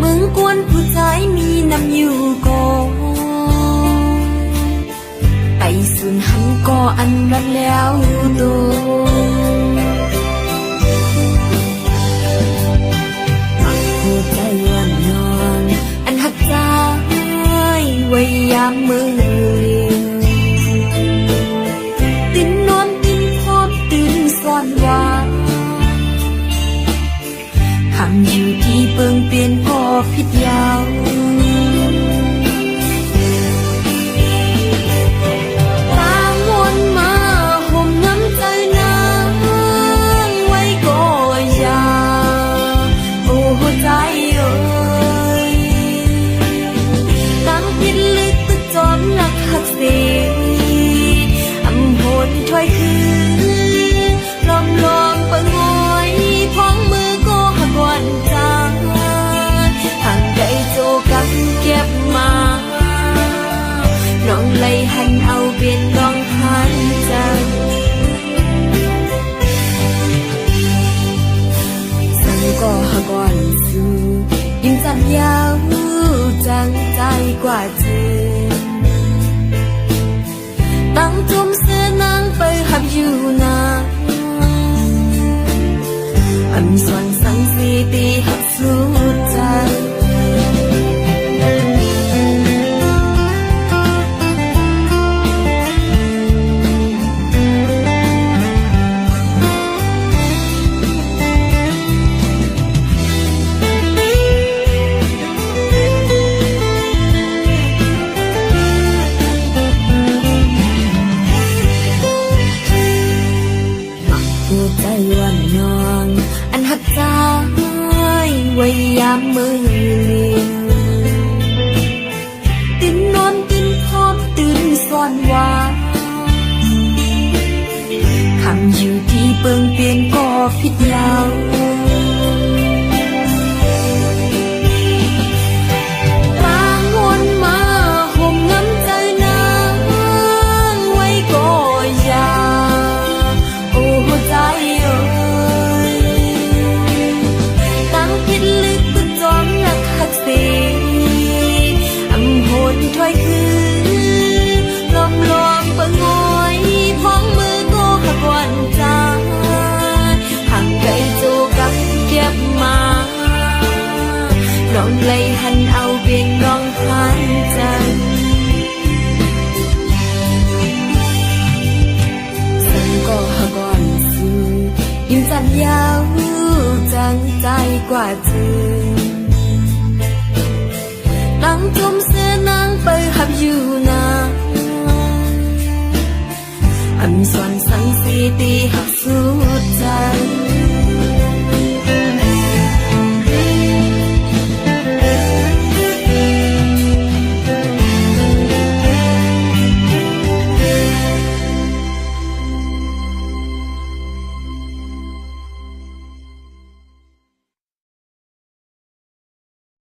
มึงกวนผู้ชายมีน้ำอยู่ก่อนไปสุนหันก็อันรันแล้วตัวหัวใจวันนอนอันหักใจไว้ยามมือตื่นนอนตื่นพบตื่นสอนว่าคำอยู่ที่เปิงเปลี่ยนก็ผิดยาวตามวนมาห่มน้ำใจนางไว้ก็ยาโอ้หัวใจเอ้ยตั้งผิดลึกตึกจอมหลักหักเสียอำโหดถ้อยคือลอมลอมเปิงงอยพ้องมือก็หักวันจางห่างไกลโจกับเก็บมาน้องเลยหันเอาเบียนน้องหันจังสั่งก็หักวันสูยิ่งจันยาวจังใจกว่าเธอตั้งจุ่มเสื้อนางไปหับอยู่นาอันส่วนสังสีตีหักสุดใจหัวใจวันนอนอันหักใจไว้ยามมือเลียวตื่นนอนตื่นพบตื่นซ่อนว่าคำอยู่ที่เปิงเปลี่ยนก็ผิดยาวบางวนมาห่มน้ำใจนางไว้ก็ยาโอ้หัวใจเอ้ยตั้งผิดลึกตึกจอมหลักหักเสียอำโหดถ้อยคือลอมลอมเปิงงอยพ้องมือก็หักวันจางห่างไกลโจกับเก็บมาน้องเลยหันเอาเบียงน้องหันจังสั่งก็หักวันสูยิ่งจันยาวจังใจกว่าเธอตั้งจุ่มเสื้อนางไปหับอยู่นาอันส่วนสังสีตีหักสุดใจ